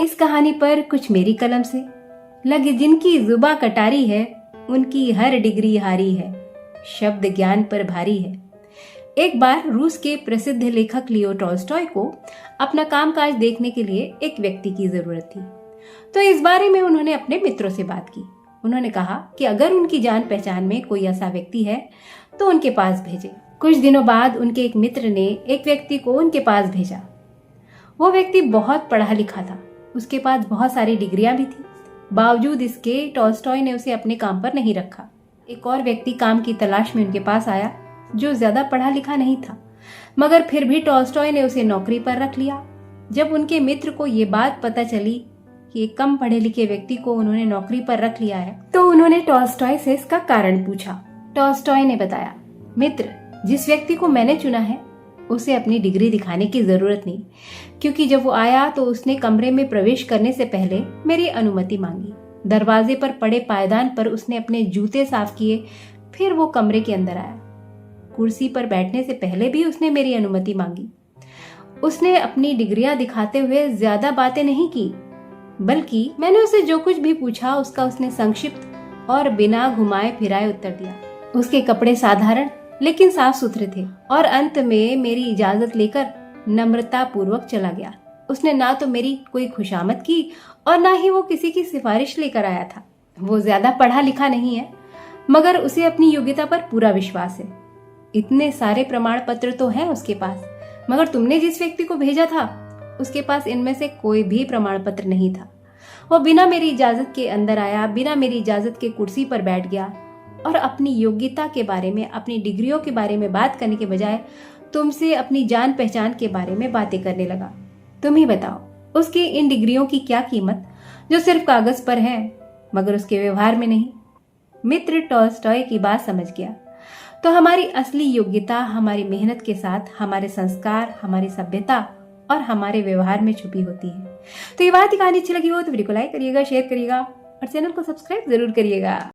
इस कहानी पर कुछ मेरी कलम से लगे, जिनकी जुबा कटारी है उनकी हर डिग्री हारी है, शब्द ज्ञान पर भारी है। एक बार रूस के प्रसिद्ध लेखक लियो टॉल्स्टॉय को अपना कामकाज देखने के लिए एक व्यक्ति की जरूरत थी। तो इस बारे में उन्होंने अपने मित्रों से बात की। उन्होंने कहा कि अगर उनकी जान पहचान में कोई ऐसा व्यक्ति है तो उनके पास भेजे। कुछ दिनों बाद उनके एक मित्र ने एक व्यक्ति को उनके पास भेजा। वो व्यक्ति बहुत पढ़ा लिखा था, उसके पास बहुत सारी डिग्रियां भी थी। बावजूद इसके टॉल्स्टॉय ने उसे अपने काम पर नहीं रखा। एक और व्यक्ति काम की तलाश में उनके पास आया जो ज्यादा पढ़ा लिखा नहीं था, मगर फिर भी टॉल्स्टॉय ने उसे नौकरी पर रख लिया। जब उनके मित्र को ये बात पता चली कि एक कम पढ़े लिखे व्यक्ति को उन्होंने नौकरी पर रख लिया है, तो उन्होंने टॉल्स्टॉय से इसका कारण पूछा। टॉल्स्टॉय ने बताया, मित्र, जिस व्यक्ति को मैंने चुना है उसे अपनी डिग्री दिखाने की जरूरत नहीं, क्योंकि जब वो आया तो उसने कमरे में प्रवेश करने से पहले मेरी अनुमति मांगी। दरवाजे पर पड़े पायदान पर उसने अपने जूते साफ किए, फिर वो कमरे के अंदर आया। कुर्सी पर बैठने से पहले भी उसने मेरी अनुमति मांगी। उसने अपनी डिग्रियां दिखाते हुए ज्यादा बातें नहीं की, बल्कि मैंने उसे जो कुछ भी पूछा उसका उसने संक्षिप्त और बिना घुमाए फिराए उत्तर दिया। उसके कपड़े साधारण लेकिन साफ सुथरे थे और अंत में मेरी इजाजत लेकर नम्रता पूर्वक चला गया। उसने ना तो मेरी कोई खुशामद की और ना ही वो किसी की सिफारिश लेकर आया था। वो ज्यादा पढ़ा लिखा नहीं है, मगर उसे अपनी योग्यता पर पूरा विश्वास है। इतने सारे प्रमाण पत्र तो हैं उसके पास, मगर तुमने जिस व्यक्ति को भेजा था उसके पास इनमें से कोई भी प्रमाण पत्र नहीं था। वो बिना मेरी इजाजत के अंदर आया, बिना मेरी इजाजत के कुर्सी पर बैठ गया और अपनी योग्यता के बारे में, अपनी डिग्रियों के बारे में बात करने के बजाय तुमसे अपनी जान पहचान के बारे में बातें करने लगा। तुम ही बताओ, उसकी इन डिग्रियों की क्या कीमत जो सिर्फ कागज पर है मगर उसके व्यवहार में नहीं। मित्र टॉल्स्टॉय की बात समझ गया। तो हमारी असली योग्यता हमारी मेहनत के साथ हमारे संस्कार, हमारी सभ्यता और हमारे व्यवहार में छुपी होती है। तो ये बात कहानी अच्छी लगी हो तो वीडियो को लाइक करिएगा, शेयर करिएगा और चैनल को सब्सक्राइब जरूर करिएगा।